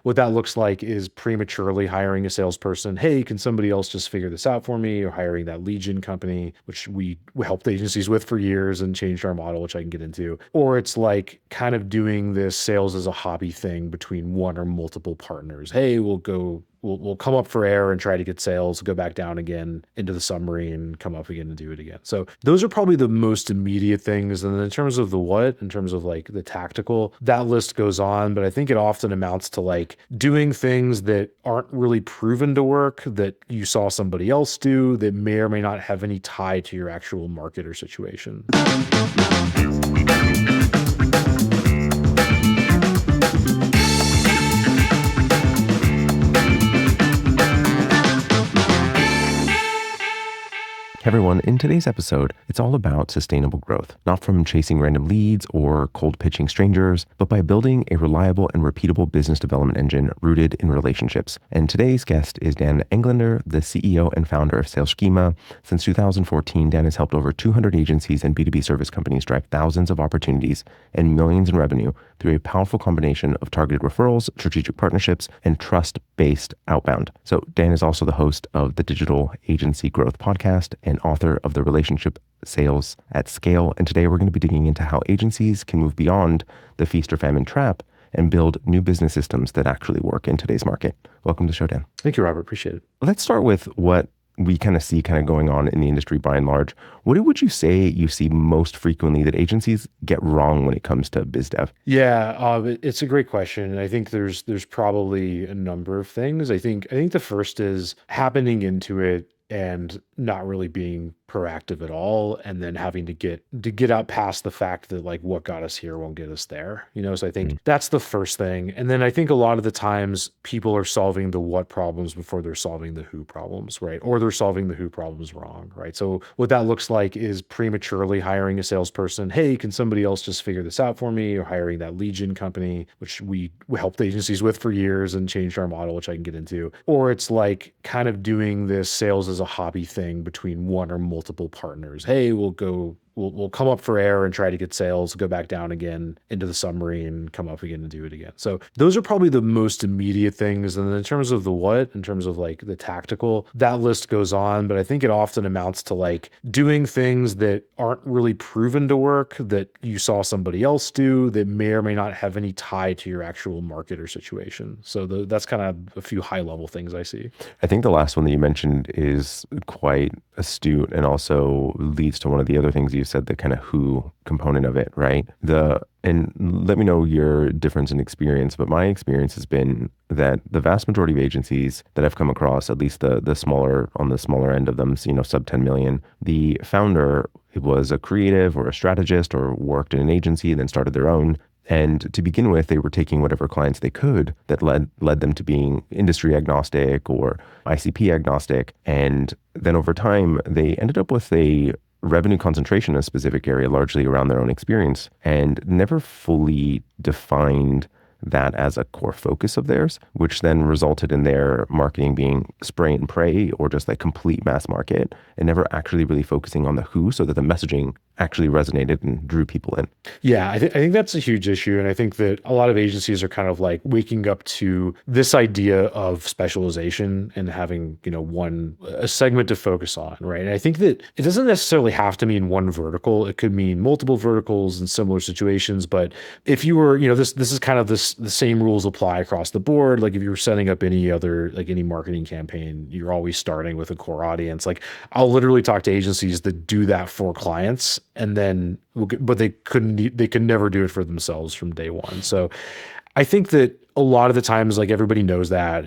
What that looks like is prematurely hiring a salesperson. Hey, can somebody else just figure this out for me? Or hiring that lead gen company, which we helped agencies with for years and changed our model, which I can get into. Or it's like kind of doing this sales as a hobby thing between one or multiple partners. Hey, we'll come up for air and try to get sales, go back down again into the submarine, come up again and do it again. So those are probably the most immediate things. And then in terms of the what, in terms of like the tactical, that list goes on, but I think it often amounts to like doing things that aren't really proven to work, that you saw somebody else do, that may or may not have any tie to your actual market or situation. Hey everyone, in today's episode, it's all about sustainable growth, not from chasing random leads or cold pitching strangers, but by building a reliable and repeatable business development engine rooted in relationships. And today's guest is Dan Englander, the CEO and founder of Sales Schema. Since 2014, Dan has helped over 200 agencies and B2B service companies drive thousands of opportunities and millions in revenue through a powerful combination of targeted referrals, strategic partnerships, and trust-based outbound. So Dan is also the host of the Digital Agency Growth Podcast and author of the Relationship Sales at Scale. And today we're going to be digging into how agencies can move beyond the feast-or-famine trap and build new business systems that actually work in today's market. Welcome to the show, Dan. Thank you, Robert. Appreciate it. Let's start with what we kind of see going on in the industry by and large. What would you say you see most frequently that agencies get wrong when it comes to biz dev? Yeah, it's a great question. And I think there's probably a number of things. I think the first is happening into it and not really being proactive at all, and then having to get out past the fact that like what got us here won't get us there. So I think that's the first thing. And then I think a lot of the times people are solving the what problems before they're solving the who problems, right? Or they're solving the who problems wrong, right? So what that looks like is prematurely hiring a salesperson. Hey, can somebody else just figure this out for me? Or hiring that lead gen company, which we helped agencies with for years and changed our model, which I can get into. Or it's like kind of doing this sales as a hobby thing between one or multiple partners. Hey, we'll come up for air and try to get sales, go back down again into the submarine, come up again and do it again. So those are probably the most immediate things. And then in terms of the what, in terms of like the tactical, that list goes on, but I think it often amounts to like doing things that aren't really proven to work, that you saw somebody else do, that may or may not have any tie to your actual market or situation. So that's kind of a few high level things I see. I think the last one that you mentioned is quite astute and also leads to one of the other things you said, the kind of who component of it, right? And let me know your difference in experience, but my experience has been that the vast majority of agencies that I've come across, at least the smaller, on the smaller end of them, sub 10 million, the founder was a creative or a strategist or worked in an agency and then started their own. And to begin with, they were taking whatever clients they could that led them to being industry agnostic or ICP agnostic. And then over time, they ended up with a revenue concentration in a specific area, largely around their own experience, and never fully defined that as a core focus of theirs, which then resulted in their marketing being spray and pray or just like complete mass market and never actually really focusing on the who so that the messaging actually resonated and drew people in. Yeah, I think that's a huge issue. And I think that a lot of agencies are kind of like waking up to this idea of specialization and having, a segment to focus on, right? And I think that it doesn't necessarily have to mean one vertical. It could mean multiple verticals in similar situations. But if you were, this is kind of the same rules apply across the board. Like if you were setting up any other, like any marketing campaign, you're always starting with a core audience. Like I'll literally talk to agencies that do that for clients, and then but they could never do it for themselves from day one. So I think that a lot of the times, like everybody knows that,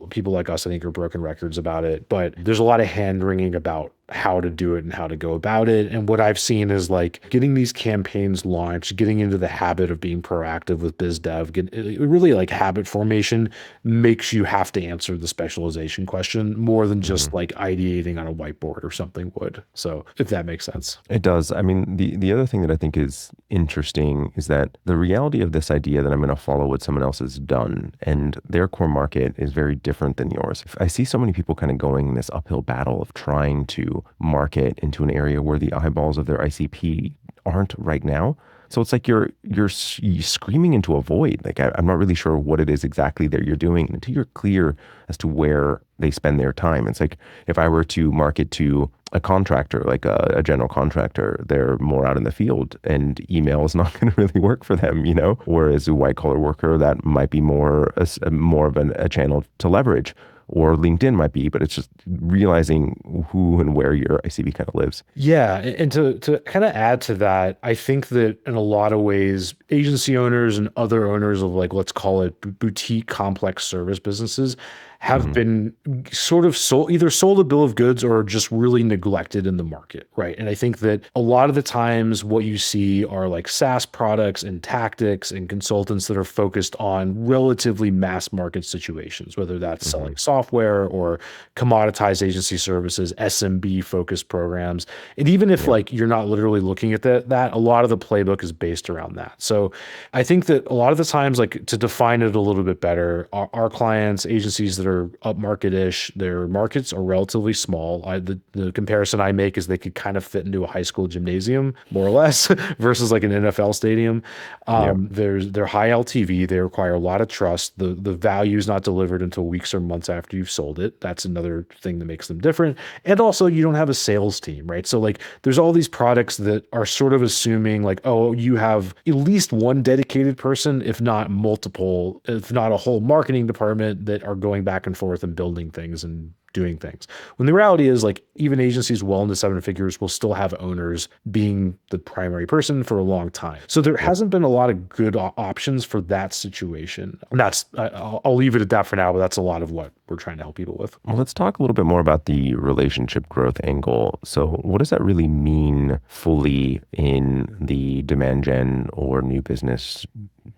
people like us, I think, are broken records about it, but there's a lot of hand wringing about how to do it and how to go about it. And what I've seen is like getting these campaigns launched, getting into the habit of being proactive with biz dev, really like habit formation makes you have to answer the specialization question more than just like ideating on a whiteboard or something would. So if that makes sense. It does. I mean, the other thing that I think is interesting is that the reality of this idea that I'm going to follow what someone else has done and their core market is very different than yours. I see so many people kind of going in this uphill battle of trying to market into an area where the eyeballs of their ICP aren't right now. So it's like you're screaming into a void. Like I'm not really sure what it is exactly that you're doing until you're clear as to where they spend their time. It's like if I were to market to a contractor, like a general contractor, they're more out in the field and email is not going to really work for them, you know? Whereas a white collar worker, that might be more of a channel to leverage, or LinkedIn might be, but it's just realizing who and where your ICB kind of lives. Yeah, and to kind of add to that, I think that in a lot of ways, agency owners and other owners of like let's call it boutique complex service businesses have Hmm. been sort of sold a bill of goods or just really neglected in the market, right? And I think that a lot of the times what you see are like SaaS products and tactics and consultants that are focused on relatively mass market situations, whether that's Hmm. selling software or commoditized agency services, SMB focused programs. And even if Yeah. like you're not literally looking at that, a lot of the playbook is based around that. So I think that a lot of the times, like to define it a little bit better, our clients, agencies that are upmarket-ish, their markets are relatively small. The comparison I make is they could kind of fit into a high school gymnasium, more or less, versus like an NFL stadium. Yeah. They're high LTV. They require a lot of trust. The value is not delivered until weeks or months after you've sold it. That's another thing that makes them different. And also, you don't have a sales team, right? So like, there's all these products that are sort of assuming like, oh, you have at least one dedicated person, if not multiple, if not a whole marketing department that are going back and forth and building things and doing things. When the reality is like even agencies well into seven figures will still have owners being the primary person for a long time. So there Yep. hasn't been a lot of good options for that situation. And I'll leave it at that for now, but that's a lot of what we're trying to help people with. Well, let's talk a little bit more about the relationship growth angle. So, what does that really mean fully in the demand gen or new business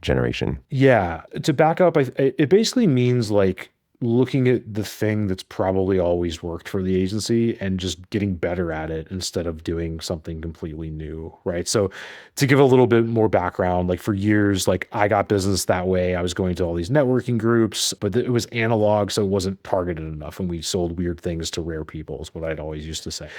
generation? Yeah, to back up, it basically means like looking at the thing that's probably always worked for the agency and just getting better at it instead of doing something completely new, right? So, to give a little bit more background, like for years, like I got business that way. I was going to all these networking groups, but it was analog, so it wasn't targeted enough, and we sold weird things to rare people, is what I'd always used to say.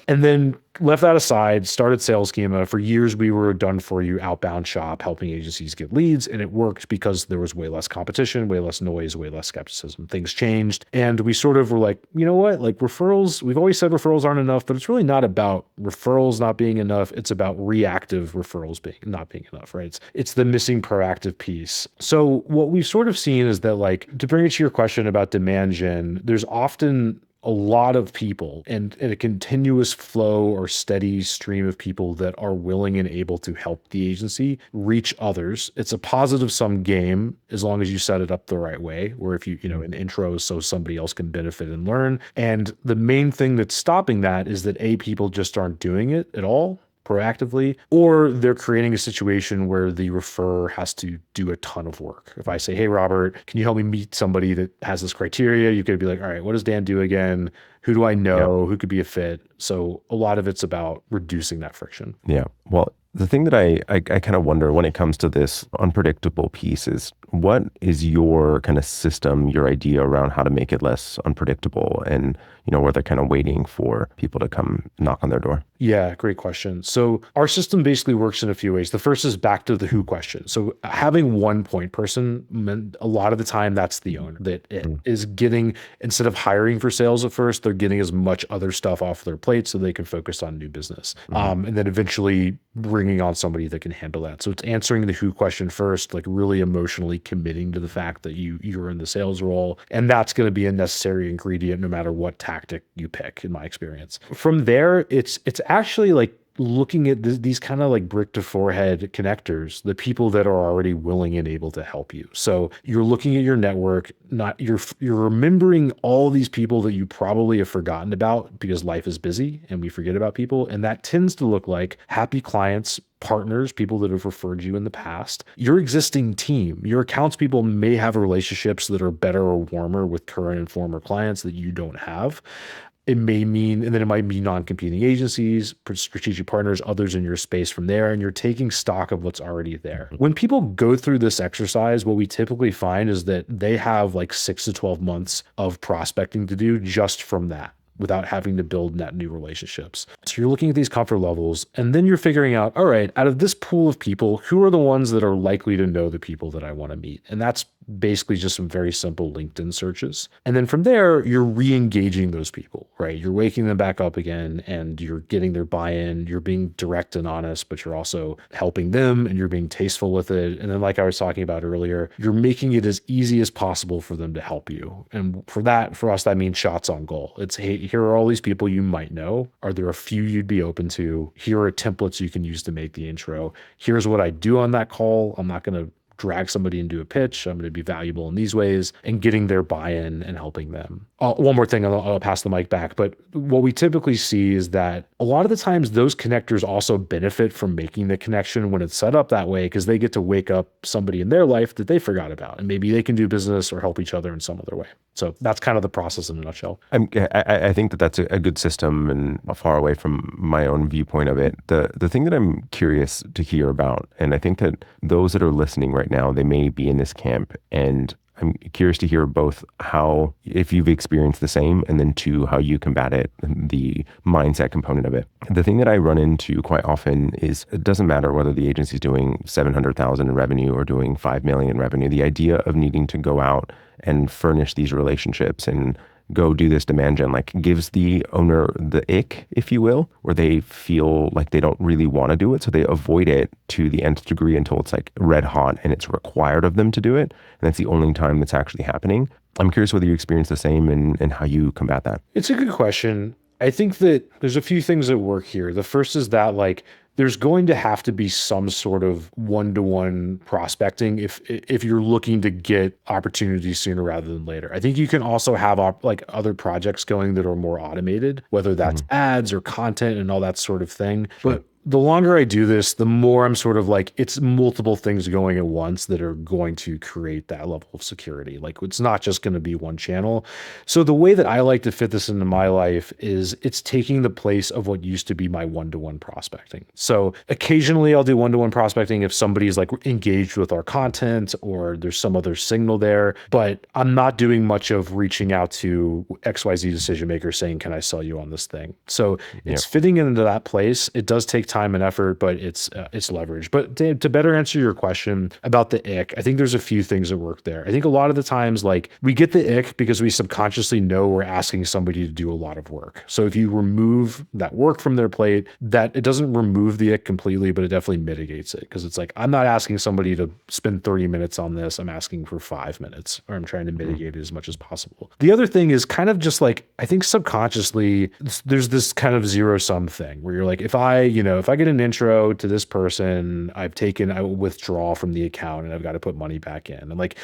And then left that aside, started sales schema. For years, we were a done for you outbound shop, helping agencies get leads. And it worked because there was way less competition, way less noise, way less skepticism. Things changed. And we sort of were like, you know what? Like referrals, we've always said referrals aren't enough, but it's really not about referrals not being enough. It's about reactive referrals being not being enough, right? It's the missing proactive piece. So what we've sort of seen is that like to bring it to your question about demand gen, there's often a lot of people and a continuous flow or steady stream of people that are willing and able to help the agency reach others. It's a positive sum game as long as you set it up the right way, where if an intro so somebody else can benefit and learn. And the main thing that's stopping that is that people just aren't doing it at all proactively, or they're creating a situation where the referrer has to do a ton of work. If I say, hey, Robert, can you help me meet somebody that has this criteria? You could be like, all right, what does Dan do again? Who do I Yeah. know? Who could be a fit? So a lot of it's about reducing that friction. Yeah. Well, the thing that I kind of wonder when it comes to this unpredictable piece is what is your kind of system, your idea around how to make it less unpredictable and, where they're kind of waiting for people to come knock on their door? Yeah, great question. So our system basically works in a few ways. The first is back to the who question. So having one point person, a lot of the time that's the owner that it Mm. is getting, instead of hiring for sales at first, they're getting as much other stuff off their plate so they can focus on new business. Mhm. And then eventually bringing on somebody that can handle that. So it's answering the who question first, like really emotionally committing to the fact that you're in the sales role. And that's going to be a necessary ingredient no matter what tactic you pick, in my experience. From there, it's actually like looking at these kind of like brick to forehead connectors, the people that are already willing and able to help you. So you're looking at your network, not you're remembering all these people that you probably have forgotten about because life is busy and we forget about people. And that tends to look like happy clients, partners, people that have referred you in the past, your existing team. Your accounts people may have relationships that are better or warmer with current and former clients that you don't have. It may mean, and then it might be non-competing agencies, strategic partners, others in your space from there, and you're taking stock of what's already there. When people go through this exercise, what we typically find is that they have like 6 to 12 months of prospecting to do just from that. without having to build net new relationships. So you're looking at these comfort levels, and then you're figuring out, all right, out of this pool of people, who are the ones that are likely to know the people that I want to meet? And that's basically just some very simple LinkedIn searches. And then from there, you're re-engaging those people, right? You're waking them back up again and you're getting their buy-in. You're being direct and honest, but you're also helping them and you're being tasteful with it. And then, like I was talking about earlier, you're making it as easy as possible for them to help you. And for us, that means shots on goal. It's, hey, here are all these people you might know. Are there a few you'd be open to? Here are templates you can use to make the intro. Here's what I do on that call. I'm not going to drag somebody into a pitch. I'm going to be valuable in these ways, and getting their buy-in and helping them. One more thing, I'll pass the mic back. But what we typically see is that a lot of the times those connectors also benefit from making the connection when it's set up that way, because they get to wake up somebody in their life that they forgot about, and maybe they can do business or help each other in some other way. So that's kind of the process in a nutshell. I think that that's a good system and far away from my own viewpoint of it. The thing that I'm curious to hear about, and I think that those that are listening right now, they may be in this camp, and I'm curious to hear both how, if you've experienced the same, and then two, how you combat it, the mindset component of it. The thing that I run into quite often is it doesn't matter whether the agency is doing 700,000 in revenue or doing 5 million in revenue. The idea of needing to go out and furnish these relationships and go do this demand gen, like, gives the owner the ick, if you will, where they feel like they don't really want to do it. So they avoid it to the nth degree until it's like red hot and it's required of them to do it. And that's the only time that's actually happening. I'm curious whether you experience the same and how you combat that. It's a good question. I think that there's a few things that work here. The first is that, like, there's going to have to be some sort of one-to-one prospecting if you're looking to get opportunities sooner rather than later. I think you can also have like other projects going that are more automated, whether that's ads or content and all that sort of thing. Sure. But the longer I do this, the more I'm sort of like, it's multiple things going at once that are going to create that level of security. Like, it's not just going to be one channel. So the way that I like to fit this into my life is it's taking the place of what used to be my one-to-one prospecting. So occasionally I'll do one-to-one prospecting if somebody's like engaged with our content or there's some other signal there, but I'm not doing much of reaching out to XYZ decision makers saying, can I sell you on this thing? So it's fitting into that place. It does take time and effort, but it's leverage. But to better answer your question about the ick, I think there's a few things that work there. I think a lot of the times, like, we get the ick because we subconsciously know we're asking somebody to do a lot of work. So if you remove that work from their plate, that it doesn't remove the ick completely, but it definitely mitigates it, because it's like, I'm not asking somebody to spend 30 minutes on this. I'm asking for 5 minutes, or I'm trying to mitigate it as much as possible. The other thing is kind of just like, I think subconsciously there's this kind of zero sum thing where you're like, if I get an intro to this person, I will withdraw from the account and I've got to put money back in. And like,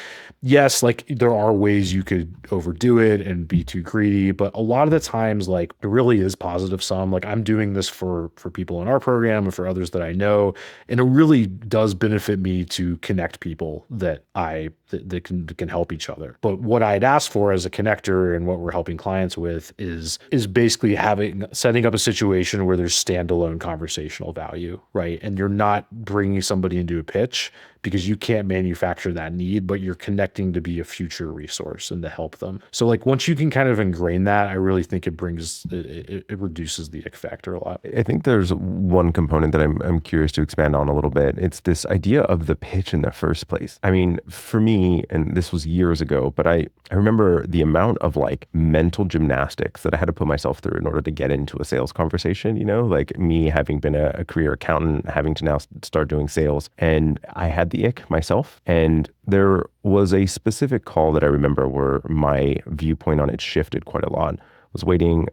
yes, like, there are ways you could overdo it and be too greedy, but a lot of the times, like, it really is positive sum. Like, I'm doing this for people in our program and for others that I know, and it really does benefit me to connect people that can help each other. But what I'd ask for as a connector and what we're helping clients with is basically setting up a situation where there's standalone conversational value, right? And you're not bringing somebody into a pitch because you can't manufacture that need, but you're connecting to be a future resource and to help them. So like, once you can kind of ingrain that, I really think it reduces the ick factor a lot. I think there's one component that I'm curious to expand on a little bit. It's this idea of the pitch in the first place. I mean, for me, and this was years ago, but I remember the amount of like mental gymnastics that I had to put myself through in order to get into a sales conversation, like me having been a career accountant, having to now start doing sales. And I had the ick myself. And there was a specific call that I remember where my viewpoint on it shifted quite a lot. I was waiting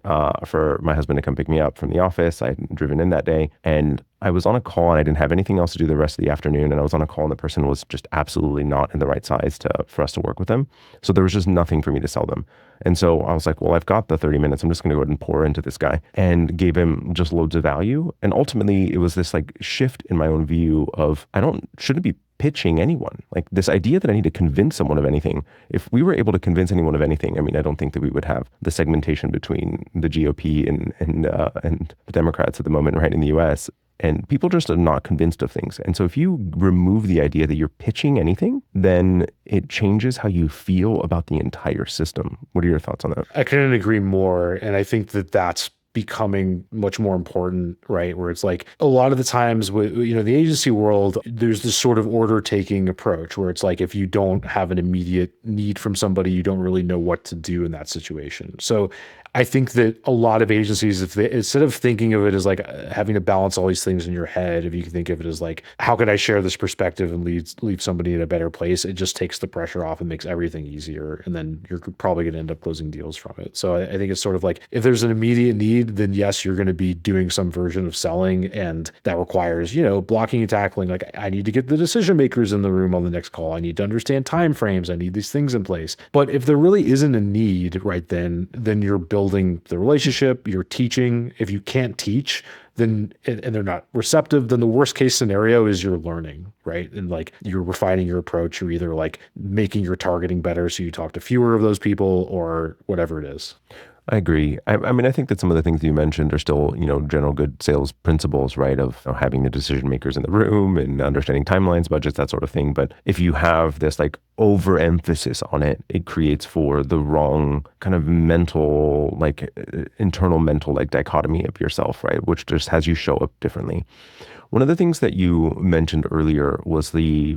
for my husband to come pick me up from the office. I had driven in that day, and I was on a call and I didn't have anything else to do the rest of the afternoon. And I was on a call and the person was just absolutely not in the right size for us to work with them. So there was just nothing for me to sell them. And so I was like, well, I've got the 30 minutes. I'm just going to go ahead and pour into this guy, and gave him just loads of value. And ultimately it was this like shift in my own view of, shouldn't be pitching anyone. Like, this idea that I need to convince someone of anything. If we were able to convince anyone of anything, I mean, I don't think that we would have the segmentation between the GOP and the Democrats at the moment, right, in the US. And people just are not convinced of things. And so if you remove the idea that you're pitching anything, then it changes how you feel about the entire system. What are your thoughts on that? I couldn't agree more. And I think that that's becoming much more important, right? Where it's like a lot of the times with, the agency world, there's this sort of order taking approach where it's like if you don't have an immediate need from somebody, you don't really know what to do in that situation. So I think that a lot of agencies, if they, instead of thinking of it as like having to balance all these things in your head, if you can think of it as like, how could I share this perspective and leave somebody in a better place? It just takes the pressure off and makes everything easier. And then you're probably going to end up closing deals from it. So I think it's sort of like, if there's an immediate need, then yes, you're going to be doing some version of selling. And that requires, blocking and tackling. Like I need to get the decision makers in the room on the next call. I need to understand time frames. I need these things in place. But if there really isn't a need right then you're building the relationship, you're teaching. If you can't teach, then and they're not receptive, then the worst case scenario is you're learning, right? And like you're refining your approach. You're either like making your targeting better so you talk to fewer of those people or whatever it is. I agree. I mean, I think that some of the things you mentioned are still, general good sales principles, right? Of having the decision makers in the room and understanding timelines, budgets, that sort of thing. But if you have this like overemphasis on it, it creates for the wrong kind of mental, like internal mental, like dichotomy of yourself, right? Which just has you show up differently. One of the things that you mentioned earlier was the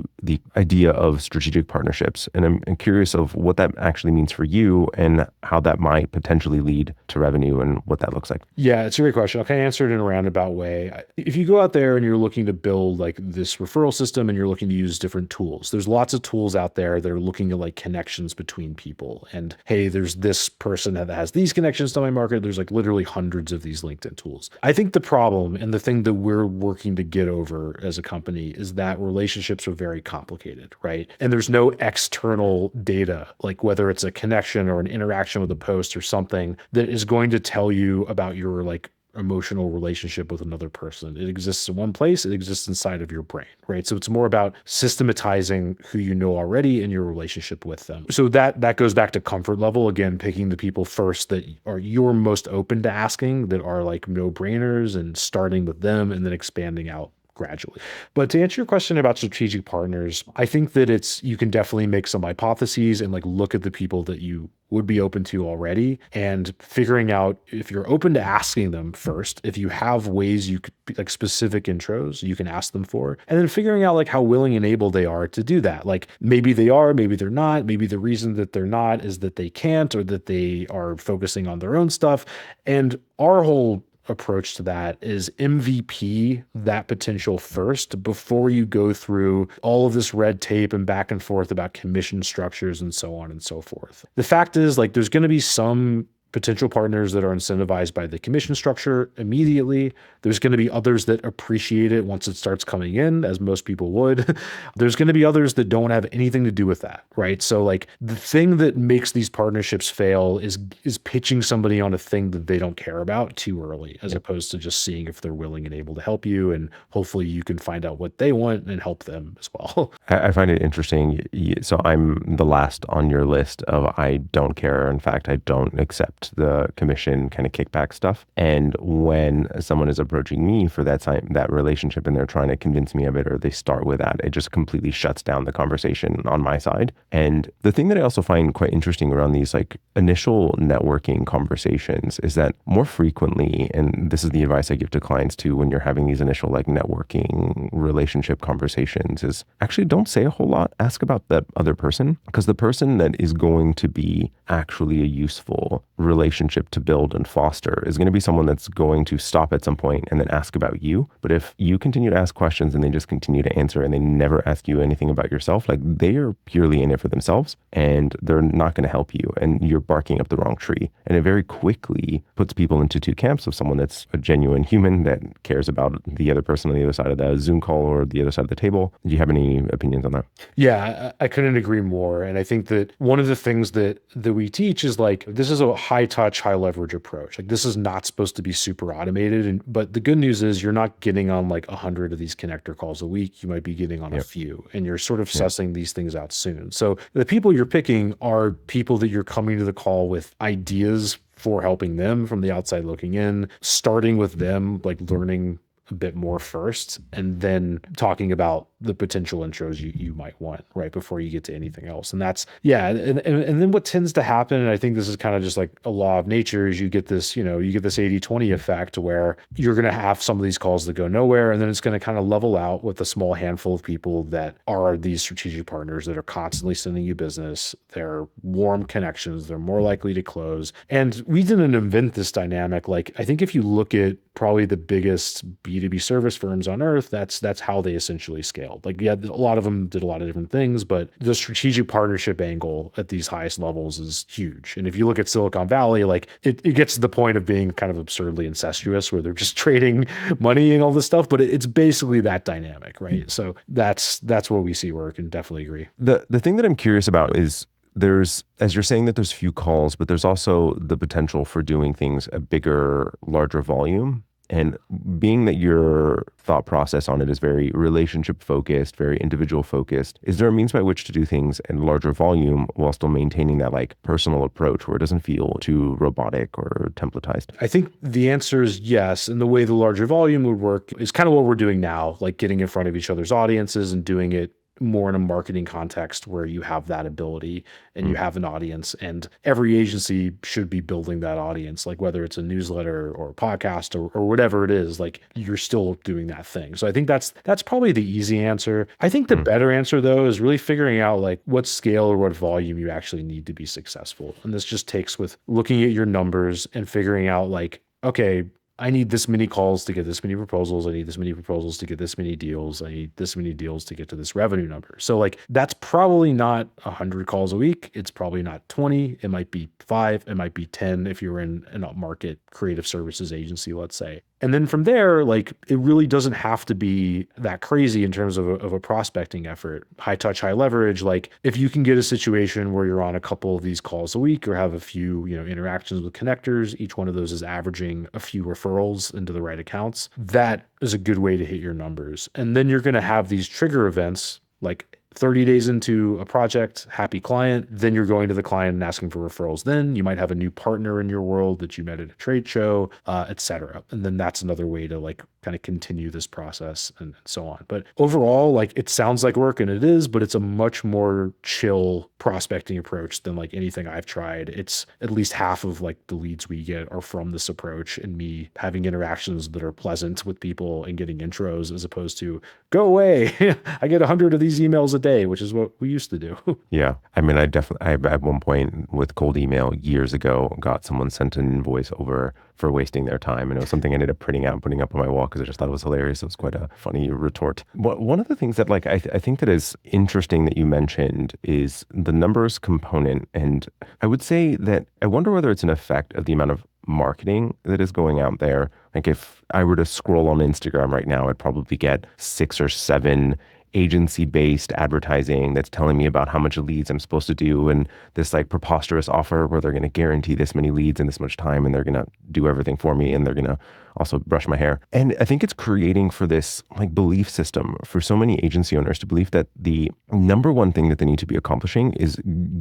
idea of strategic partnerships, and I'm curious of what that actually means for you and how that might potentially lead to revenue and what that looks like. Yeah, it's a great question. I'll kind of answer it in a roundabout way. If you go out there and you're looking to build like this referral system and you're looking to use different tools, there's lots of tools out there that are looking at like connections between people. And hey, there's this person that has these connections to my market. There's like literally hundreds of these LinkedIn tools. I think the problem and the thing that we're working to get over as a company is that relationships are very complicated, right? And there's no external data, like whether it's a connection or an interaction with a post or something that is going to tell you about your like emotional relationship with another person. It exists in one place, it exists inside of your brain, right? So it's more about systematizing who you know already in your relationship with them. So that goes back to comfort level, again, picking the people first that are you're most open to asking, that are like no-brainers, and starting with them and then expanding out gradually. But to answer your question about strategic partners, I think that you can definitely make some hypotheses and like look at the people that you would be open to already and figuring out if you're open to asking them first, if you have ways you could like specific intros you can ask them for, and then figuring out like how willing and able they are to do that. Like maybe they are, maybe they're not, maybe the reason that they're not is that they can't or that they are focusing on their own stuff. And our whole approach to that is MVP that potential first before you go through all of this red tape and back and forth about commission structures and so on and so forth. The fact is, like, there's going to be some potential partners that are incentivized by the commission structure immediately. There's going to be others that appreciate it once it starts coming in, as most people would. There's going to be others that don't have anything to do with that, right? So like the thing that makes these partnerships fail is pitching somebody on a thing that they don't care about too early, as opposed to just seeing if they're willing and able to help you. And hopefully you can find out what they want and help them as well. I find it interesting. So I'm the last on your list of I don't care. In fact, I don't accept the commission kind of kickback stuff. And when someone is approaching me for that relationship and they're trying to convince me of it, or they start with that, it just completely shuts down the conversation on my side. And the thing that I also find quite interesting around these like initial networking conversations is that more frequently, and this is the advice I give to clients too, when you're having these initial like networking relationship conversations, is actually don't say a whole lot. Ask about that other person, because the person that is going to be actually a useful relationship to build and foster is going to be someone that's going to stop at some point and then ask about you. But if you continue to ask questions and they just continue to answer and they never ask you anything about yourself, like they are purely in it for themselves and they're not going to help you, and you're barking up the wrong tree. And it very quickly puts people into two camps of someone that's a genuine human that cares about the other person on the other side of the Zoom call or the other side of the table. Do you have any opinions on that? Yeah, I couldn't agree more. And I think that one of the things that we teach is like, this is a high touch, high leverage approach. Like this is not supposed to be super automated. But the good news is you're not getting on like 100 of these connector calls a week. You might be getting on a few, and you're sort of sussing these things out soon. So the people you're picking are people that you're coming to the call with ideas for helping them from the outside looking in, starting with them, like learning a bit more first, and then talking about the potential intros you might want right before you get to anything else. And that's, yeah. And then what tends to happen, and I think this is kind of just like a law of nature, is you get this, you get this 80/20 effect where you're going to have some of these calls that go nowhere. And then it's going to kind of level out with a small handful of people that are these strategic partners that are constantly sending you business. They're warm connections. They're more likely to close. And we didn't invent this dynamic. Like, I think if you look at probably the biggest B2B service firms on earth, that's how they essentially scaled. Like, yeah, a lot of them did a lot of different things, but the strategic partnership angle at these highest levels is huge. And if you look at Silicon Valley, like it gets to the point of being kind of absurdly incestuous where they're just trading money and all this stuff, but it's basically that dynamic, right? So that's what we see work, and definitely agree. The thing that I'm curious about is there's, as you're saying, that there's few calls, but there's also the potential for doing things a bigger, larger volume. And being that your thought process on it is very relationship focused, very individual focused, is there a means by which to do things in larger volume while still maintaining that like personal approach where it doesn't feel too robotic or templatized? I think the answer is yes. And the way the larger volume would work is kind of what we're doing now, like getting in front of each other's audiences and doing it more in a marketing context where you have that ability and you have an audience, and every agency should be building that audience, like whether it's a newsletter or a podcast or whatever it is, like you're still doing that thing. So I think that's probably the easy answer. I think the better answer though is really figuring out like what scale or what volume you actually need to be successful. And this just takes with looking at your numbers and figuring out like, okay, I need this many calls to get this many proposals. I need this many proposals to get this many deals. I need this many deals to get to this revenue number. So like that's probably not 100 calls a week. It's probably not 20. It might be 5. It might be 10 if you're in an upmarket creative services agency, let's say. And then from there, like it really doesn't have to be that crazy in terms of a prospecting effort. High touch, high leverage. Like if you can get a situation where you're on a couple of these calls a week or have a few, interactions with connectors, each one of those is averaging a few referrals into the right accounts. That is a good way to hit your numbers. And then you're going to have these trigger events like 30 days into a project, happy client, then you're going to the client and asking for referrals. Then you might have a new partner in your world that you met at a trade show, et cetera. And then that's another way to like kind of continue this process and so on. But overall, like it sounds like work, and it is, but it's a much more chill prospecting approach than like anything I've tried. It's at least half of like the leads we get are from this approach and me having interactions that are pleasant with people and getting intros, as opposed to go away. I get 100 of these emails a day, which is what we used to do. Yeah. I mean, I at one point with cold email years ago, got someone sent an invoice over for wasting their time. And it was something I ended up printing out and putting up on my wall because I just thought it was hilarious. It was quite a funny retort. One of the things that like, I think that is interesting that you mentioned is the numbers component. And I would say that I wonder whether it's an effect of the amount of marketing that is going out there. Like if I were to scroll on Instagram right now, I'd probably get 6 or 7 agency-based advertising that's telling me about how much leads I'm supposed to do, and this like preposterous offer where they're going to guarantee this many leads in this much time, and they're going to do everything for me, and they're going to also brush my hair. And I think it's creating for this like belief system for so many agency owners to believe that the number one thing that they need to be accomplishing is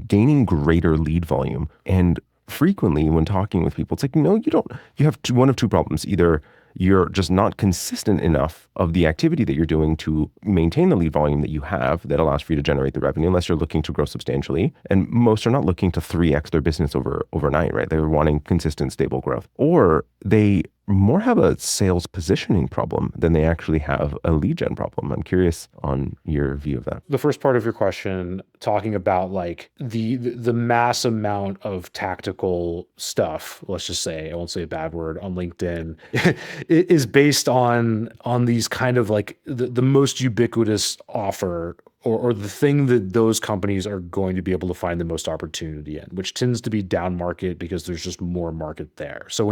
gaining greater lead volume. And frequently when talking with people, it's like, no, you don't. You have one of two problems. Either you're just not consistent enough of the activity that you're doing to maintain the lead volume that you have that allows for you to generate the revenue, unless you're looking to grow substantially. And most are not looking to 3x their business overnight, right? They're wanting consistent, stable growth. Or they more have a sales positioning problem than they actually have a lead gen problem. I'm curious on your view of that. The first part of your question, talking about like the mass amount of tactical stuff, let's just say, I won't say a bad word, on LinkedIn, it is based on these kind of like the most ubiquitous offer, or the thing that those companies are going to be able to find the most opportunity in, which tends to be down market because there's just more market there. So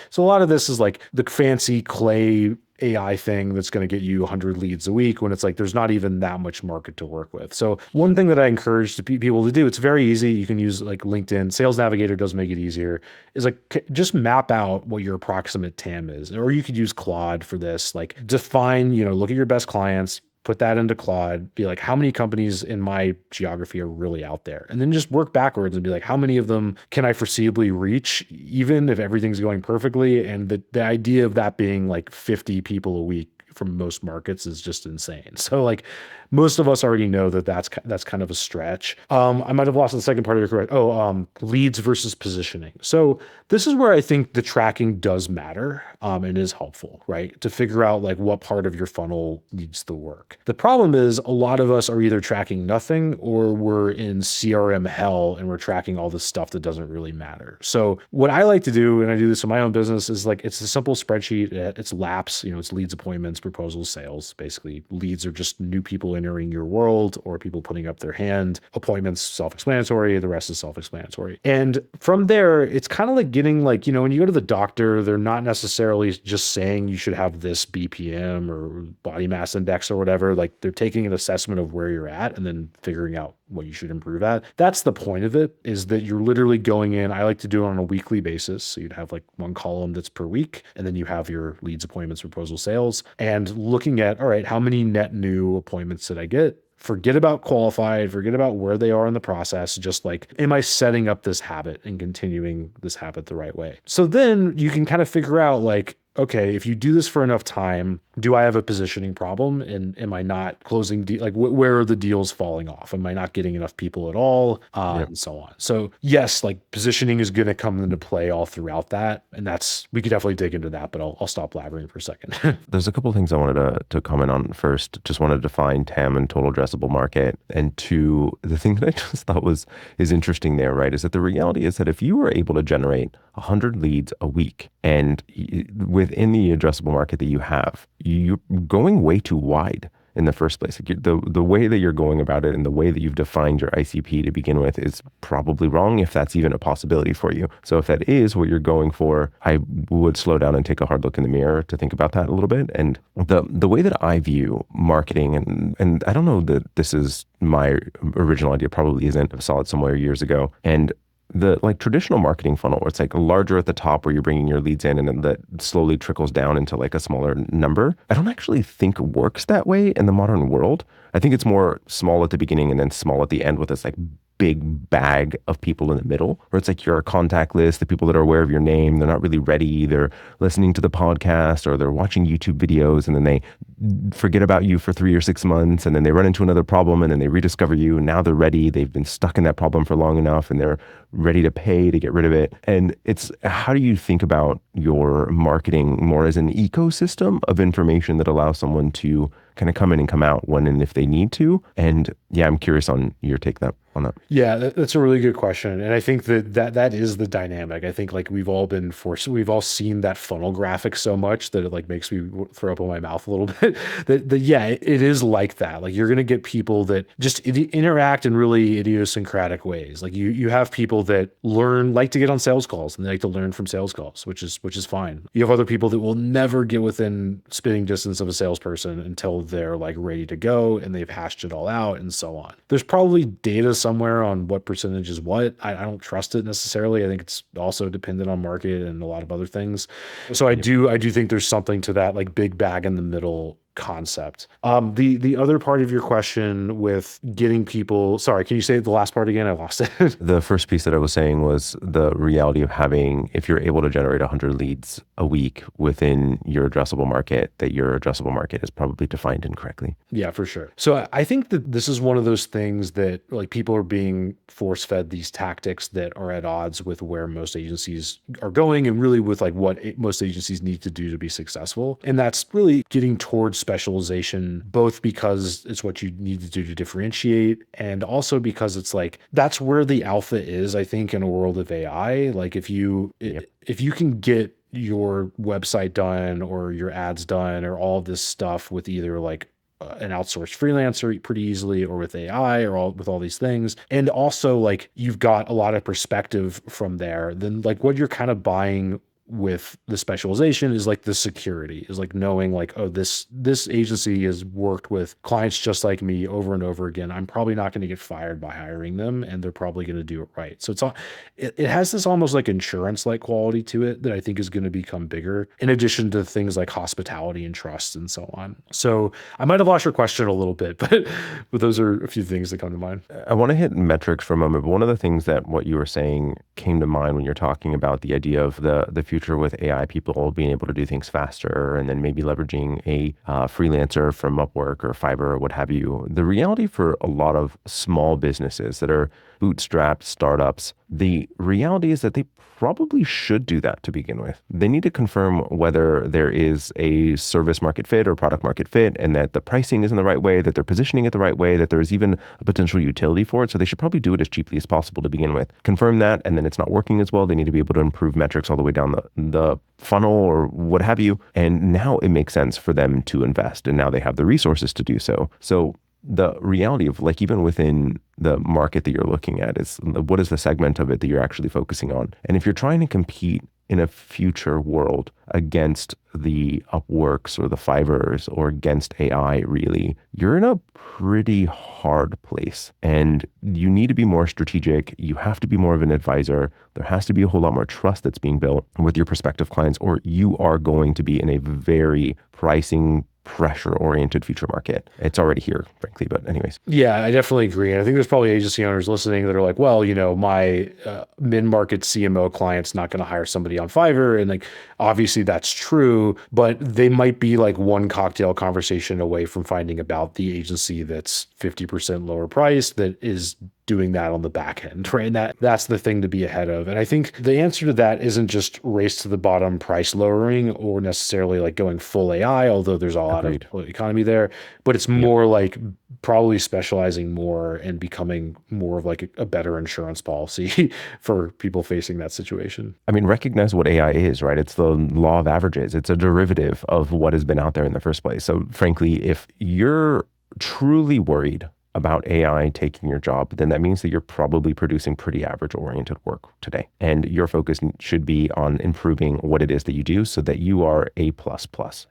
so a lot of this is like the fancy clay AI thing that's going to get you 100 leads a week, when it's like there's not even that much market to work with. So one thing that I encourage people to do, it's very easy. You can use like LinkedIn. Sales Navigator does make it easier. Is like just map out what your approximate TAM is, or you could use Claude for this. Like define, look at your best clients, put that into Claude, be like, how many companies in my geography are really out there? And then just work backwards and be like, how many of them can I foreseeably reach, even if everything's going perfectly? And the idea of that being like 50 people a week from most markets is just insane. So like most of us already know that that's kind of a stretch. I might have lost the second part of your correct. Oh, leads versus positioning. So this is where I think the tracking does matter, and is helpful, right? To figure out like what part of your funnel needs the work. The problem is a lot of us are either tracking nothing or we're in CRM hell and we're tracking all this stuff that doesn't really matter. So what I like to do, and I do this in my own business, is like it's a simple spreadsheet. It's laps, it's leads, appointments, proposals, sales. Basically, leads are just new people entering your world or people putting up their hand. Appointments, self-explanatory. The rest is self-explanatory. And from there, it's kind of like getting like, when you go to the doctor, they're not necessarily just saying you should have this BPM or body mass index or whatever. Like they're taking an assessment of where you're at and then figuring out what you should improve at. That's the point of it, is that you're literally going in. I like to do it on a weekly basis. So you'd have like one column that's per week, and then you have your leads, appointments, proposal, sales, and looking at, all right, how many net new appointments did I get? Forget about qualified, forget about where they are in the process. Just like, am I setting up this habit and continuing this habit the right way? So then you can kind of figure out like, okay, if you do this for enough time, do I have a positioning problem? And am I not closing like where are the deals falling off? Am I not getting enough people at all? Yep. And so on. So yes, like positioning is going to come into play all throughout that. And we could definitely dig into that, but I'll stop blabbering for a second. There's a couple of things I wanted to comment on. First, just wanted to define TAM and total addressable market. And two, the thing that I just thought is interesting there, right, is that the reality is that if you were able to generate 100 leads a week and within the addressable market that you have, you're going way too wide in the first place. Like the way that you're going about it and the way that you've defined your ICP to begin with is probably wrong, if that's even a possibility for you. So if that is what you're going for, I would slow down and take a hard look in the mirror to think about that a little bit. And the way that I view marketing, and I don't know that this is my original idea, probably isn't. I saw it somewhere years ago. And the like traditional marketing funnel where it's like larger at the top where you're bringing your leads in and then that slowly trickles down into like a smaller number, I don't actually think works that way in the modern world. I think it's more small at the beginning and then small at the end with this like big bag of people in the middle, where it's like your contact list, the people that are aware of your name, they're not really ready, they're listening to the podcast or they're watching YouTube videos, and then they forget about you for 3 or 6 months, and then they run into another problem, and then they rediscover you, and now they're ready, they've been stuck in that problem for long enough, and they're ready to pay to get rid of it. And it's, how do you think about your marketing more as an ecosystem of information that allows someone to kind of come in and come out when and if they need to? And yeah, I'm curious on your take on that. Yeah, that's a really good question. And I think that is the dynamic. I think like we've all seen that funnel graphic so much that it like makes me throw up in my mouth a little bit. Yeah, it is like that. Like you're going to get people that just interact in really idiosyncratic ways. Like you have people that like to get on sales calls and they like to learn from sales calls, which is fine. You have other people that will never get within spitting distance of a salesperson until they're like ready to go and they've hashed it all out and so on. There's probably data somewhere on what percentage is what. I don't trust it necessarily. I think it's also dependent on market and a lot of other things. So I do think there's something to that like big bag in the middle concept. The other part of your question with getting people, sorry, can you say the last part again? I lost it. The first piece that I was saying was the reality of having, if you're able to generate 100 leads a week within your addressable market, that your addressable market is probably defined incorrectly. Yeah, for sure. So I think that this is one of those things that like people are being force fed these tactics that are at odds with where most agencies are going and really with like what most agencies need to do to be successful. And that's really getting towards specialization, both because it's what you need to do to differentiate and also because it's like that's where the alpha is, I think, in a world of AI. Like if you can get your website done or your ads done or all this stuff with either like an outsourced freelancer pretty easily or with AI or with all these things. And also like you've got a lot of perspective from there, then like what you're kind of buying with the specialization is like the security, is like knowing like, oh, this agency has worked with clients just like me over and over again. I'm probably not going to get fired by hiring them, and they're probably going to do it right. So it has this almost like insurance like quality to it that I think is going to become bigger, in addition to things like hospitality and trust and so on. So I might have lost your question a little bit, but those are a few things that come to mind. I want to hit metrics for a moment, but one of the things that what you were saying came to mind when you're talking about the idea of the future with AI, people being able to do things faster, and then maybe leveraging a freelancer from Upwork or Fiverr or what have you. The reality for a lot of small businesses that are bootstrapped startups, the reality is that they probably should do that to begin with. They need to confirm whether there is a service market fit or product market fit, and that the pricing is in the right way, that they're positioning it the right way, that there's even a potential utility for it. So they should probably do it as cheaply as possible to begin with. Confirm that, and then it's not working as well. They need to be able to improve metrics all the way down the funnel or what have you. And now it makes sense for them to invest, and now they have the resources to do so. So the reality of like, even within the market that you're looking at, is what is the segment of it that you're actually focusing on? And if you're trying to compete in a future world against the Upworks or the Fivers or against AI, really, you're in a pretty hard place, and you need to be more strategic. You have to be more of an advisor. There has to be a whole lot more trust that's being built with your prospective clients, or you are going to be in a very pricing pressure-oriented future market. It's already here, frankly, but anyways. Yeah, I definitely agree. And I think there's probably agency owners listening that are like, well, my mid-market CMO client's not going to hire somebody on Fiverr. And like, obviously that's true, but they might be like one cocktail conversation away from finding about the agency that's 50% lower priced that is doing that on the back end, right? And that's the thing to be ahead of. And I think the answer to that isn't just race to the bottom price lowering or necessarily like going full AI, although there's a lot of economy there, but it's more like probably specializing more and becoming more of like a better insurance policy for people facing that situation. I mean, recognize what AI is, right? It's the law of averages. It's a derivative of what has been out there in the first place. So frankly, if you're truly worried about AI taking your job, then that means that you're probably producing pretty average oriented work today. And your focus should be on improving what it is that you do so that you are A++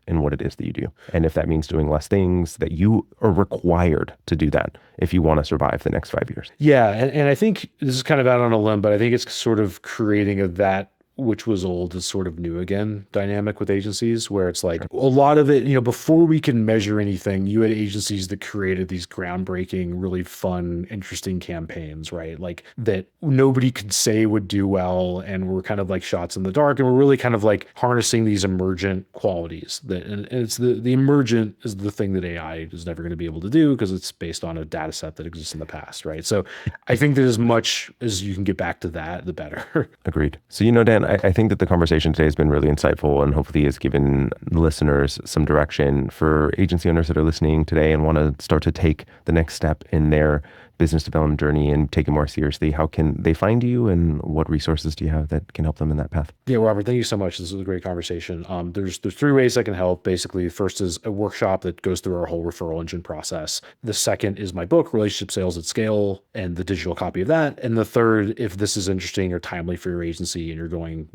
in what it is that you do. And if that means doing less things, that you are required to do that if you want to survive the next 5 years. Yeah. And I think this is kind of out on a limb, but I think it's sort of creating that which was old is sort of new again dynamic with agencies, where it's like a lot of it, before we can measure anything, you had agencies that created these groundbreaking, really fun, interesting campaigns, right? Like that nobody could say would do well, and we're kind of like shots in the dark, and we're really kind of like harnessing these emergent qualities and it's the emergent is the thing that AI is never going to be able to do because it's based on a data set that exists in the past, right? So I think that as much as you can get back to that, the better. Agreed. So, Dan, I think that the conversation today has been really insightful and hopefully has given listeners some direction for agency owners that are listening today and want to start to take the next step in their business development journey and take it more seriously. How can they find you, and what resources do you have that can help them in that path? Yeah, Robert, thank you so much. This was a great conversation. There's 3 ways I can help. Basically, the first is a workshop that goes through our whole referral engine process. The second is my book, Relationship Sales at Scale, and the digital copy of that. And the third, if this is interesting or timely for your agency and you're going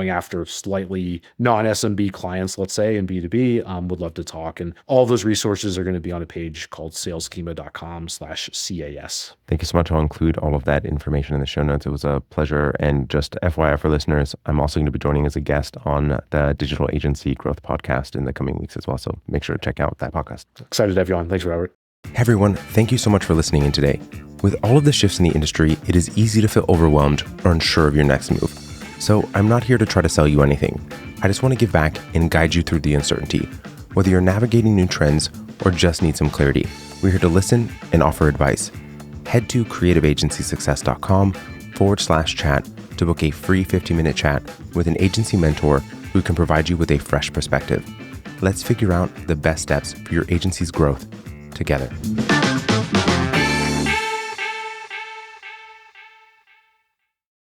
after slightly non-SMB clients, let's say, in B2B, would love to talk. And all those resources are going to be on a page called saleschema.com/CAS. Thank you so much. I'll include all of that information in the show notes. It was a pleasure. And just FYI for listeners, I'm also going to be joining as a guest on the Digital Agency Growth Podcast in the coming weeks as well. So make sure to check out that podcast. Excited to have you on. Thanks, Robert. Hey everyone, thank you so much for listening in today. With all of the shifts in the industry, it is easy to feel overwhelmed or unsure of your next move. So I'm not here to try to sell you anything. I just want to give back and guide you through the uncertainty. Whether you're navigating new trends or just need some clarity, we're here to listen and offer advice. Head to creativeagencysuccess.com/chat to book a free 15-minute chat with an agency mentor who can provide you with a fresh perspective. Let's figure out the best steps for your agency's growth together.